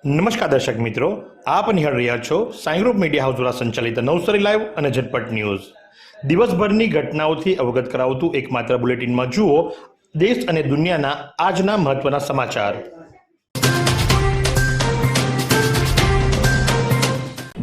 નમસ્કાર દર્શક મિત્રો, આપ નિહાળ રહ્યા છો સાઈ ગ્રુપ મીડિયા હાઉસ દ્વારા સંચાલિત નવસારી લાઈવ અને ઝટપટ ન્યૂઝ. દિવસભરની ઘટનાઓથી અવગત કરાવતું એકમાત્ર બુલેટિનમાં જુઓ દેશ અને દુનિયાના આજના મહત્વના સમાચાર.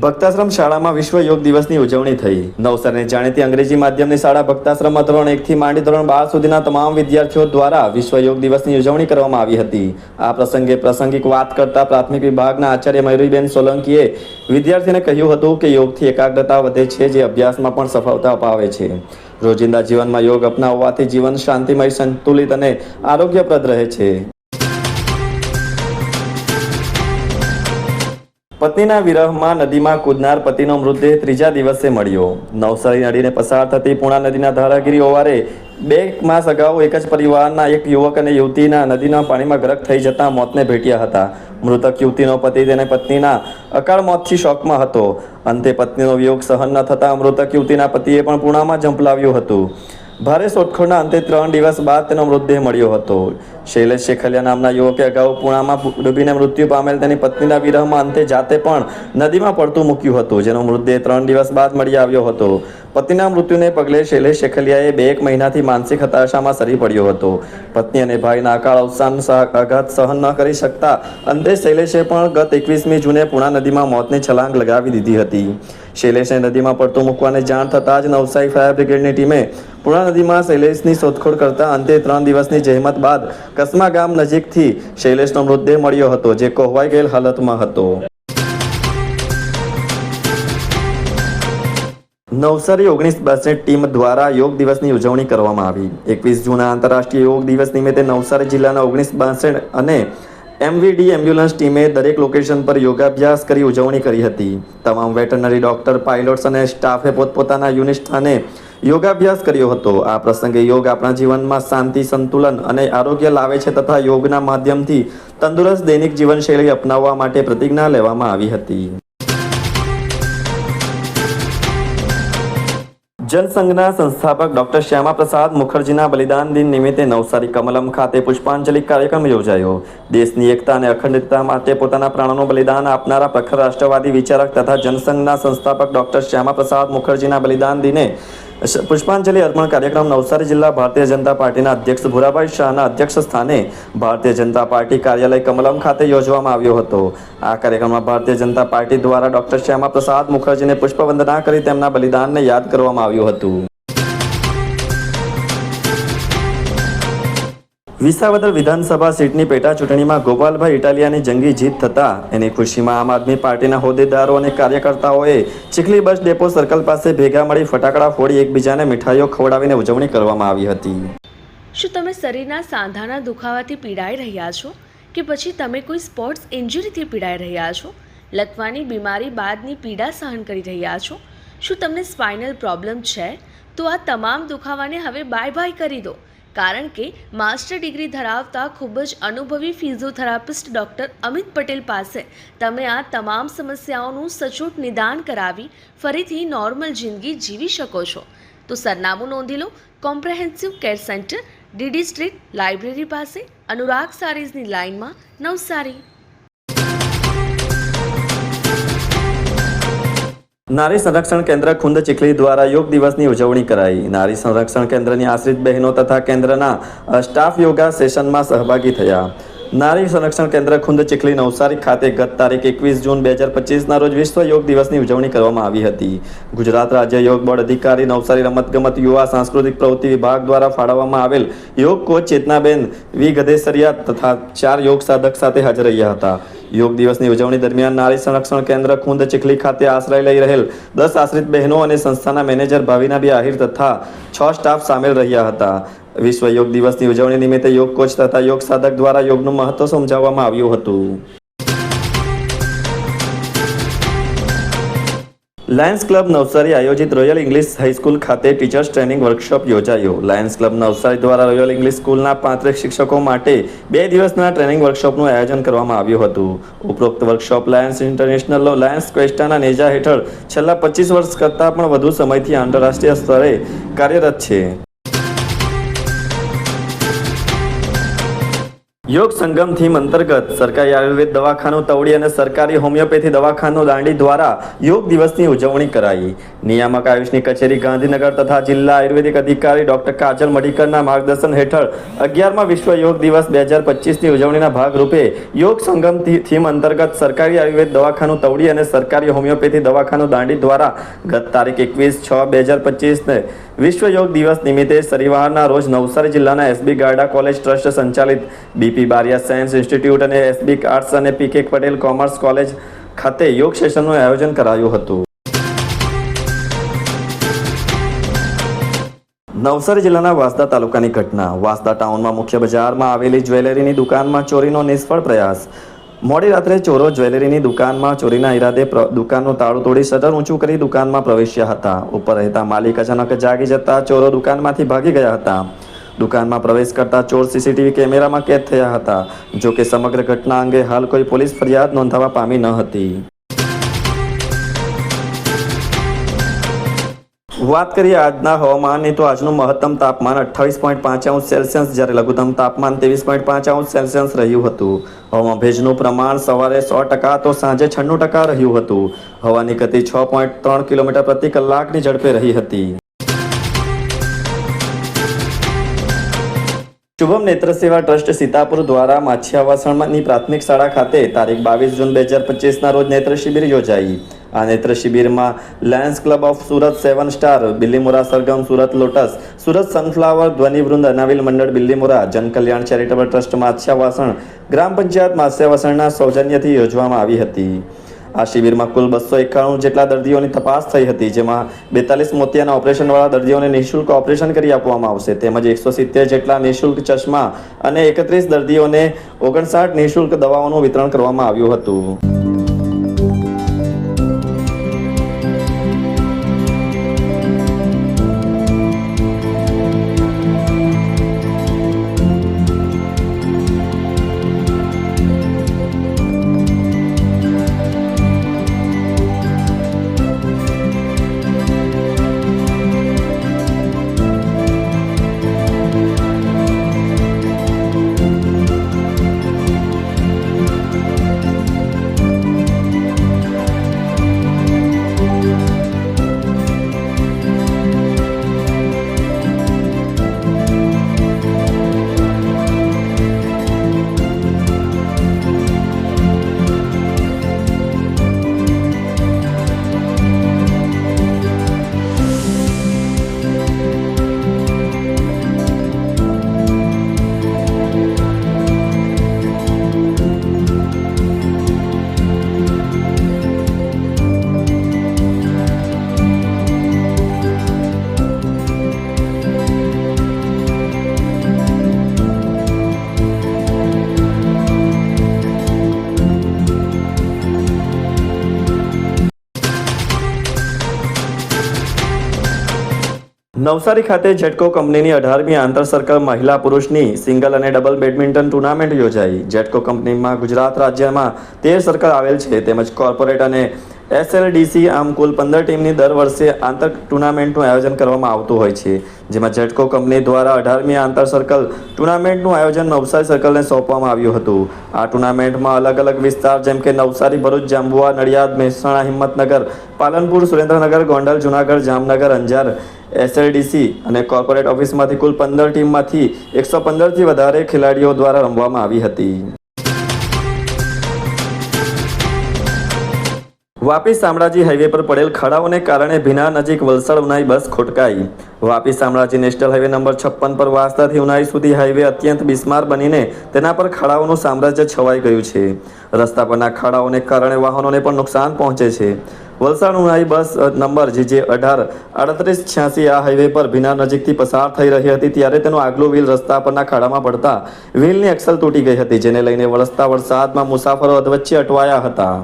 ભક્તાશ્રમ શાળામાં વિશ્વ યોગ દિવસની ઉજવણી થઈ. નવસારીની જાણીતી અંગ્રેજી માધ્યમની શાળા ભક્તાશ્રમમાં ધોરણ 1 થી માંડી ધોરણ 12 સુધીના તમામ વિદ્યાર્થીઓ દ્વારા વિશ્વ યોગ દિવસની ઉજવણી કરવામાં આવી હતી. આ પ્રસંગે પ્રાસંગિક વાત કરતા પ્રાથમિક વિભાગના આચાર્ય મયુરીબેન સોલંકીએ વિદ્યાર્થીઓને કહ્યું હતું કે યોગથી એકાગ્રતા વધે છે, જે અભ્યાસમાં પણ સફળતા અપાવે છે. રોજિંદા જીવનમાં યોગ અપનાવવાથી જીવન શાંતિમય, સંતુલિત અને આરોગ્યપ્રદ રહે છે. પત્નીના વિરહમાં નદીમાં કૂદનાર પતિનો મૃતદેહ ત્રીજા દિવસે મળ્યો. નવસારી નદીને પસાર થતી પૂર્ણા નદીના ધારાગીરી ઓવારે 2 માસ અગાઉ એક જ પરિવારના એક યુવક અને યુવતીના નદીના પાણીમાં ગરક થઈ જતા મોતને ભેટ્યા હતા. મૃતક યુવતીનો પતિ તેને પત્નીના અકાળ મોતથી શોકમાં હતો. અંતે પત્નીનો વિયોગ સહન ન થતાં મૃતક યુવતીના પતિએ પણ પૂર્ણામાં ઝંપલાવ્યું હતું. ભારે શોધખોળના અંતે 3 દિવસ બાદ તેનો મૃતદેહ મળ્યો હતો. શૈલેષ શેખલિયા નામના યુવકે અગાઉ પૂર્ણામાં ડૂબીને મૃત્યુ પામેલ તેની પત્નીના વિરહમાં અંતે જાતે પણ નદીમાં પડતું મૂક્યું હતું, જેનો મૃતદેહ 3 દિવસ બાદ મળી આવ્યો હતો. પત્નીના મૃત્યુને પગલે શૈલેષ શેખલિયાએ 2 મહિનાથી માનસિક હતાશામાં સરી પડ્યો હતો. પત્ની અને ભાઈના અકાળ અવસાન આઘાત સહન ન કરી શકતા અંતે શૈલેષે પણ ગત 21મી જૂને પૂર્ણા નદીમાં મોતની છલાંગ લગાવી દીધી હતી. શૈલેષને નદીમાં પડતું મૂકવાની જાણ થતાં જ નવસારી ફાયર બ્રિગેડની ટીમે પૂર્ણા નદીમાં શૈલેષની શોધખોળ કરતા અંતે 3 દિવસની જહેમત બાદ કસમા ગામ નજીકથી શૈલેષનો મૃતદેહ મળ્યો હતો, જે કોહવાઈ ગયેલ હાલતમાં હતો. નવસારી 1962 ટીમ દ્વારા યોગ દિવસની ઉજવણી કરવામાં આવી. 21 જૂનના આંતરરાષ્ટ્રીય યોગ દિવસ નિમિત્તે નવસારી જિલ્લાના 1962 અને MVD એમ્બ્યુલન્સ ટીમે દરેક લોકેશન પર યોગાભ્યાસ કરી ઉજવણી કરી હતી. તમામ વેટરનરી ડોક્ટર, પાયલોટ્સ અને સ્ટાફે પોતપોતાના યુનિટ સ્થાને યોગાભ્યાસ કર્યો હતો. આ પ્રસંગે યોગ આપણા જીવનમાં શાંતિ, સંતુલન અને આરોગ્ય લાવે છે તથા યોગના માધ્યમથી તંદુરસ્ત દૈનિક જીવનશૈલી અપનાવવા માટે પ્રતિજ્ઞા લેવામાં આવી હતી. જનસંઘના સંસ્થાપક ડોક્ટર શ્યામા પ્રસાદ મુખર્જીના બલિદાન દિન નિમિત્તે નવસારી કમલમ ખાતે પુષ્પાંજલિ કાર્યક્રમ યોજાયો. દેશની એકતા અને અખંડિતતા માટે પોતાના પ્રાણોનું બલિદાન આપનારા પ્રખર રાષ્ટ્રવાદી વિચારક તથા જનસંઘના સંસ્થાપક ડોક્ટર શ્યામા પ્રસાદ મુખર્જીના બલિદાન દિને પુષ્પાંજલિ અર્પણ કાર્યક્રમ નવસારી જિલ્લા ભારતીય જનતા પાર્ટીના અધ્યક્ષ ભુરાભાઈ શાહના અધ્યક્ષ સ્થાને ભારતીય જનતા પાર્ટી કાર્યાલય કમલમ ખાતે યોજવામાં આવ્યો હતો. આ કાર્યક્રમમાં ભારતીય જનતા પાર્ટી દ્વારા ડોક્ટર શ્યામા પ્રસાદ મુખર્જીને પુષ્પવંદના કરી તેમના બલિદાનને યાદ કરવામાં આવ્યું હતું. વિસાવદર વિધાનસભા સીટની પેટા ચૂંટણીમાં ગોપાલભાઈ ઇટાલિયાની જંગી જીત થતા એની ખુશીમાં આમ આદમી પાર્ટીના હોદ્દેદારો અને કાર્યકર્તાઓએ ચીખલી બસ ડેપો સર્કલ પાસે ભેગા મળી ફટાકડા ફોડી એકબીજાને મીઠાઈઓ ખવડાવીને ઉજવણી કરવામાં આવી હતી. શું તમે શરીરના સાંધાના દુખાવાથી પીડાઈ રહ્યા છો કે પછી તમે કોઈ સ્પોર્ટ્સ ઇન્જરીથી પીડાઈ રહ્યા છો? લકવાની બીમારી બાદની પીડા સહન કરી રહ્યા છો? શું તમને સ્પાઇનલ પ્રોબ્લેમ છે? તો આ તમામ દુખાવાને હવે બાય કરી દો, કારણ કે માસ્ટર ડિગ્રી ધરાવતા ખૂબ જ અનુભવી ફિઝિયોથેરાપિસ્ટ ડૉક્ટર અમિત પટેલ પાસે તમે આ તમામ સમસ્યાઓનું સચોટ નિદાન કરાવી ફરીથી નોર્મલ જિંદગી જીવી શકો છો. તો સરનામું નોંધી લો. Comprehensive care centre, DD street, library પાસે, અનુરાગ સારીઝની લાઇનમાં, નવસારી. નારી સંરક્ષણ કેન્દ્ર ખુંદ ચીખલી દ્વારા યોગ દિવસની ઉજવણી કરાઈ. નારી સંરક્ષણ કેન્દ્રની આશ્રિત બહેનો તથા કેન્દ્રના સ્ટાફ યોગા સેશનમાં સહભાગી થયા. નારી સંરક્ષણ કેન્દ્ર ખુંદ ચીખલી નવસારી ખાતે ગત તારીખ 21 જૂન 2025ના રોજ વિશ્વ યોગ દિવસની ઉજવણી કરવામાં આવી હતી. ગુજરાત રાજ્ય યોગ બોર્ડ અધિકારી, નવસારી રમતગમત, યુવા સાંસ્કૃતિક પ્રવૃત્તિ વિભાગ દ્વારા ફાળવવામાં આવેલ યોગ કોચ ચેતનાબેન વી ગધેસરિયા તથા 4 યોગ સાધક સાથે હાજર રહ્યા હતા. યોગ દિવસની ઉજવણી દરમિયાન નારી સંરક્ષણ કેન્દ્ર ખુંદ ચીખલી ખાતે આશ્રય લઈ રહેલ 10 આશ્રિત બહેનો અને સંસ્થાના મેનેજર ભાવિનાબી આહિર તથા 6 સ્ટાફ સામેલ રહ્યા હતા. વિશ્વ યોગ દિવસની ઉજવણી નિમિત્તે યોગ કોચ તથા યોગ સાધક દ્વારા યોગનું મહત્વ સમજાવવામાં આવ્યું હતું. લાયન્સ ક્લબ નવસારી આયોજિત રોયલ ઇંગ્લિશ હાઈસ્કૂલ ખાતે ટીચર્સ ટ્રેનિંગ વર્કશોપ યોજાયો. લાયન્સ ક્લબ નવસારી દ્વારા રોયલ ઇંગ્લિશ સ્કૂલના 35 શિક્ષકો માટે 2 દિવસના ટ્રેનિંગ વર્કશોપનું આયોજન કરવામાં આવ્યું હતું. ઉપરોક્ત વર્કશોપ લાયન્સ ઇન્ટરનેશનલ લાયન્સ ક્વેસ્ટાના નેજા હેઠળ છેલ્લા 25 વર્ષ કરતાં પણ વધુ સમયથી આંતરરાષ્ટ્રીય સ્તરે કાર્યરત છે. યોગ સંગમ થીમ અંતર્ગત સરકારી આયુર્વેદ દવાખાનું તવડી અને સરકારી હોમિયોપેથી દવાખાનું દાંડી દ્વારા યોગ દિવસની ઉજવણી કરાઈ. નિયામક આયુષની કચેરી ગાંધીનગર તથા જિલ્લા આયુર્વેદિક અધિકારી ડોક્ટર કાજલ મડીકરના માર્ગદર્શન હેઠળ 11મા વિશ્વ યોગ દિવસ 2025ની ઉજવણીના ભાગરૂપે યોગ સંગમ થીમ અંતર્ગત સરકારી આયુર્વેદ દવાખાનું તવડી અને સરકારી હોમિયોપેથી દવાખાનું દાંડી દ્વારા ગત તારીખ 21/6/2025ને વિશ્વ યોગ દિવસ નિમિત્તે શનિવારના રોજ નવસારી જિલ્લાના એસબી ગારડા કોલેજ ટ્રસ્ટ સંચાલિત બીપી બારિયા સાયન્સ ઇન્સ્ટિટ્યૂટ અને એસબી આર્ટ્સ અને પીકે પટેલ કોમર્સ કોલેજ ખાતે યોગ સેશનનું આયોજન કરાયું હતું. નવસારી જિલ્લાના વાંસદા તાલુકાની ઘટના. વાંસદા ટાઉનમાં મુખ્ય બજારમાં આવેલી જ્વેલરીની દુકાનમાં ચોરીનો નિષ્ફળ પ્રયાસ. મોડી રાત્રે ચોરો જ્વેલરીની દુકાનમાં ચોરીના ઈરાદે દુકાનનું તાળું તોડી શટર ઊંચું કરી દુકાનમાં પ્રવેશ્યા હતા. ઉપર રહેતા માલિક અચાનક જાગી જતા ચોરો દુકાનમાંથી ભાગી ગયા હતા. દુકાનમાં પ્રવેશ કરતા ચોર સીસીટીવી કેમેરામાં કેદ થયા હતા. જો કે સમગ્ર ઘટના અંગે હાલ કોઈ પોલીસ ફરિયાદ નોંધાવા પામી ન હતી. વાત કરીએ આજના હવામાનની તો આજનું મહત્તમ તાપમાન 28.5°C જ્યારે લઘુત્તમ તાપમાન 23.5°C રહ્યું હતું. હવામાં ભેજનું પ્રમાણ સવારે 100% તો સાંજે 96% રહ્યું હતું. હવાની ગતિ 6.3 કિલોમીટર પ્રતિ કલાકની ઝડપે રહી હતી. શુભમ નેત્ર સેવા ટ્રસ્ટ સીતાપુર દ્વારા માછિયાવાસણની પ્રાથમિક શાળા ખાતે તારીખ 22 જૂન 2025ના રોજ નેત્ર શિબિર યોજાઈ. આ નેત્ર શિબિરમાં Lions Club of Surat, 7 star, Billimora Sargam, Surat lotus, Surat sunflower, ધ્વનિવૃંદ, અનાવિલ મંડળ બિલ્લીમોરા, જનકલ્યાણ ચેરિટેબલ ટ્રસ્ટ માછિયાવાસણ, ગ્રામ પંચાયત માછિયાવાસણના સૌજન્યથી યોજવામાં આવી હતી. આ શિબિરમાં કુલ 291 જેટલા દર્દીઓની તપાસ થઈ હતી, જેમાં 42 મોતિયાના ઓપરેશનવાળા દર્દીઓને નિઃશુલ્ક ઓપરેશન કરી આપવામાં આવશે, તેમજ 170 જેટલા નિઃશુલ્ક ચશ્મા અને 31 દર્દીઓને 59 નિઃશુલ્ક દવાઓનું વિતરણ કરવામાં આવ્યું હતું. નવસારી ખાતે જેટકો કંપનીની 18મી આંતર સર્કલ મહિલા પુરુષની સિંગલ અને ડબલ બેડમિન્ટન ટુર્નામેન્ટ યોજાઈ. જેટકો કંપનીમાં ગુજરાત રાજ્યમાં 13 સર્કલ આવેલ છે, તેમજ કોર્પોરેટ અને SLDC આમ કુલ 15 ટીમની દર વર્ષે આંતર ટુર્નામેન્ટનું આયોજન કરવામાં આવતું હોય છે, જેમાં જેટકો કંપની દ્વારા 18મી આંતર સર્કલ ટુર્નામેન્ટનું આયોજન નવસારી સર્કલને સોંપવામાં આવ્યું હતું. આ ટુર્નામેન્ટમાં અલગ અલગ વિસ્તાર જેમ કે નવસારી, ભરૂચ, જાંબુઆ, નડિયાદ, મહેસાણા, હિંમતનગર, પાલનપુર, સુરેન્દ્રનગર, ગોંડલ, જુનાગઢ, જામનગર, અંજાર, SLDC અને કોર્પોરેટ ઓફિસમાંથી કુલ 15 ટીમમાંથી 115થી વધારે ખેલાડીઓ દ્વારા રમવામાં આવી હતી. વાપી શામળાજી હાઈવે પર પડેલ ખાડાઓને કારણે ભીના નજીક વલસાડ ઉનાઈ બસ ખોટકાઈ. Vapi Shamlaji national highway number 56 પર વાંસદાથી ઉનાઈ સુધી હાઈવે અત્યંત બિસ્માર બનીને તેના પર ખાડાઓનું સામ્રાજ્ય છવાઈ ગયું છે. રસ્તા પરના ખાડાઓને કારણે વાહનોને પણ નુકસાન પહોંચે છે. વલસાડ ઉનાઈ બસ નંબર JJ 183886 આ હાઈવે પર ભીના નજીકથી પસાર થઈ રહી હતી, ત્યારે તેનું આગલું વ્હીલ રસ્તા પરના ખાડામાં પડતા વ્હીલની એક્સલ તૂટી ગઈ હતી, જેને લઈને વરસતા વરસાદમાં મુસાફરો અધવચ્ચે અટવાયા હતા.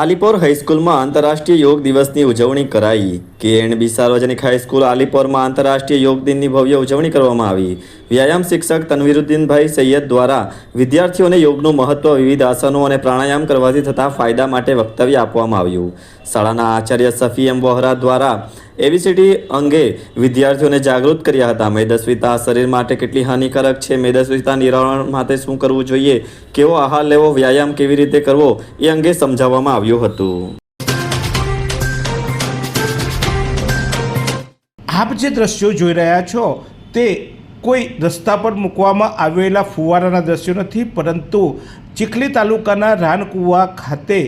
આલીપોર હાઈસ્કૂલમાં આંતરરાષ્ટ્રીય યોગ દિવસની ઉજવણી કરાઈ. KNB સાર્વજનિક હાઈસ્કૂલ આલીપોરમાં આંતરરાષ્ટ્રીય યોગ દિનની ભવ્ય ઉજવણી કરવામાં આવી. વ્યાયામ શિક્ષક તનવીરુદ્દીનભાઈ સૈયદ દ્વારા વિદ્યાર્થીઓને યોગનું મહત્વ, વિવિધ આસનો અને પ્રાણાયામ કરવાથી થતા ફાયદા માટે વક્તવ્ય આપવામાં આવ્યું. શાળાના આચાર્ય સફી એમ વોહરા દ્વારા એબીસીડી અંગે વિદ્યાર્થીઓને જાગૃત કર્યા હતા. મેદસ્વીતા શરીર માટે કેટલી હાનિકારક છે, મેદસ્વીતા નિવારણ માટે શું કરવું જોઈએ, કેવો આહાર લેવો, વ્યાયામ કેવી રીતે કરવો એ અંગે સમજાવવામાં આવ્યું હતું. આપ જે દ્રશ્યો જોઈ રહ્યા છો તે કોઈ રસ્તા પર મૂકવામાં આવેલા ફુવારાના દ્રશ્યો નથી, પરંતુ ચીખલી તાલુકાના રાનકુવા ખાતે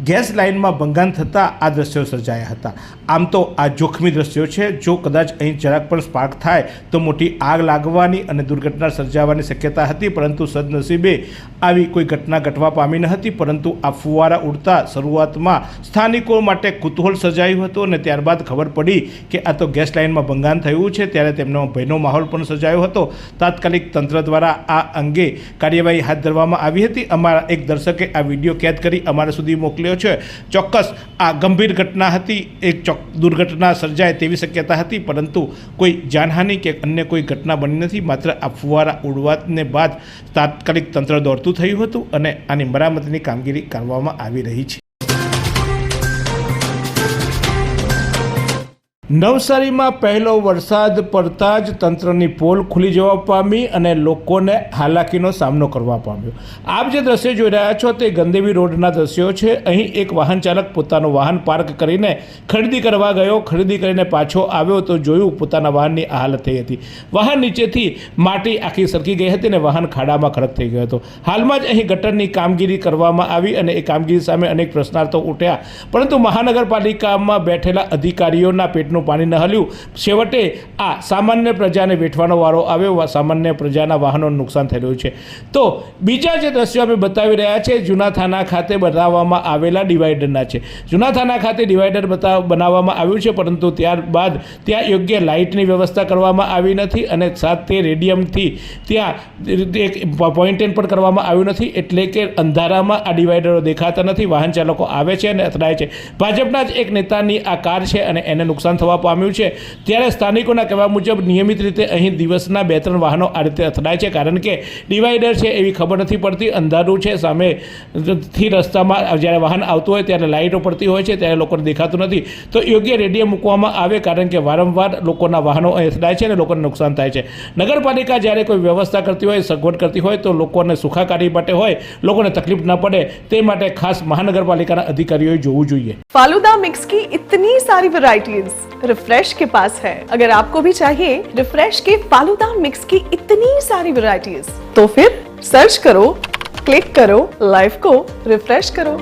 ગેસ લાઇનમાં ભંગાણ થતાં આ દ્રશ્યો સર્જાયા હતા. આમ તો આ જોખમી દ્રશ્યો છે. જો કદાચ અહીં જરાક પણ સ્પાર્ક થાય તો મોટી આગ લાગવાની અને દુર્ઘટના સર્જાવાની શક્યતા હતી, પરંતુ સદનસીબે આવી કોઈ ઘટના ઘટવા પામી ન હતી. પરંતુ આ ફુવારા ઉડતા શરૂઆતમાં સ્થાનિકો માટે કુતૂહલ સર્જાયું હતું અને ત્યારબાદ ખબર પડી કે આ તો ગેસ લાઇનમાં ભંગાણ થયું છે, ત્યારે તેમનો ભયનો માહોલ પણ સર્જાયો હતો. તાત્કાલિક તંત્ર દ્વારા આ અંગે કાર્યવાહી હાથ ધરવામાં આવી હતી. અમારા એક દર્શકે આ વિડીયો કેદ કરી અમારા સુધી મોકલ્યો છે. ચોક્કસ આ ગંભીર ઘટના હતી, એક દુર્ઘટના સર્જાય તેવી શક્યતા હતી, પરંતુ કોઈ જાનહાનિ કે અન્ય કોઈ ઘટના બની નથી. માત્ર આ ફુવારા ઉડવાને બાદ તાત્કાલિક તંત્ર દોડતું થયું હતું અને આની મરામતની કામગીરી કરવામાં આવી રહી છે. નવસારીમાં પહેલો વરસાદ પડતા જ તંત્રની પોલ ખુલી જવા પામી અને લોકોને હાલાકીનો સામનો કરવા પામ્યો. આપ જે દ્રશ્યો જોઈ રહ્યા છો તે ગંદેવી રોડના દ્રશ્યો છે. અહીં એક વાહન ચાલક પોતાનું વાહન પાર્ક કરીને ખરીદી કરવા ગયો. ખરીદી કરીને પાછો આવ્યો તો જોયું પોતાના વાહનની આ હાલત થઈ હતી. વાહન નીચેથી માટી આખી સરકી ગઈ હતી અને વાહન ખાડામાં ખડક થઈ ગયો હતો. હાલમાં જ અહીં ગટરની કામગીરી કરવામાં આવી અને એ કામગીરી સામે અનેક પ્રશ્નાર્થો ઉઠ્યા, પરંતુ મહાનગરપાલિકામાં બેઠેલા અધિકારીઓના પેટનું પાણી ન હલ્યું. છેવટે આ સામાન્ય પ્રજાને વેઠવાનો વારો આવ્યો. સામાન્ય પ્રજાના વાહનોને નુકસાન થઈ રહ્યું છે. તો બીજા જે દ્રશ્યો અમે બતાવી રહ્યા છે જૂના થાના ખાતે બનાવવામાં આવેલા ડિવાઈડરના છે. જૂના થાના ખાતે ડિવાઈડર બનાવવામાં આવ્યું છે, પરંતુ ત્યારબાદ ત્યાં યોગ્ય લાઇટની વ્યવસ્થા કરવામાં આવી નથી અને સાથે રેડિયમથી ત્યાં એક પોઈન્ટેન પણ કરવામાં આવ્યું નથી, એટલે કે અંધારામાં આ ડિવાઈડરો દેખાતા નથી. વાહન ચાલકો આવે છે અને અથડાય છે. ભાજપના જ એક નેતાની આ કાર છે અને એને નુકસાન થવા પામ્યું છે. ત્યારે સ્થાનિકોના કહેવા મુજબ નિયમિત રીતે અહીં દિવસના 2-3 વાહનો આ રીતે અથડાય છે, કારણ કે ડિવાઈડર છે એવી ખબર નથી પડતી. અંધારું છે, સામેથી રસ્તામાં જ્યારે વાહન આવતું હોય ત્યારે લાઇટો પડતી હોય છે, ત્યારે લોકોને દેખાતું નથી. તો યોગ્ય રેડિયમ મૂકવામાં આવે, કારણ કે વારંવાર લોકોના વાહનો અહીં અથડાય છે અને લોકોને નુકસાન થાય છે. નગરપાલિકા જ્યારે કોઈ વ્યવસ્થા કરતી હોય, સગવડ કરતી હોય તો લોકોને સુખાકારી માટે હોય, લોકોને તકલીફ ન પડે તે માટે ખાસ મહાનગરપાલિકાના અધિકારીઓએ જોવું જોઈએ. फालूदा मिक्स की इतनी सारी वैरायटीज रिफ्रेश के पास है. अगर आपको भी चाहिए रिफ्रेश के फालूदा मिक्स की इतनी सारी वैरायटीज, तो फिर सर्च करो, क्लिक करो, लाइफ को रिफ्रेश करो.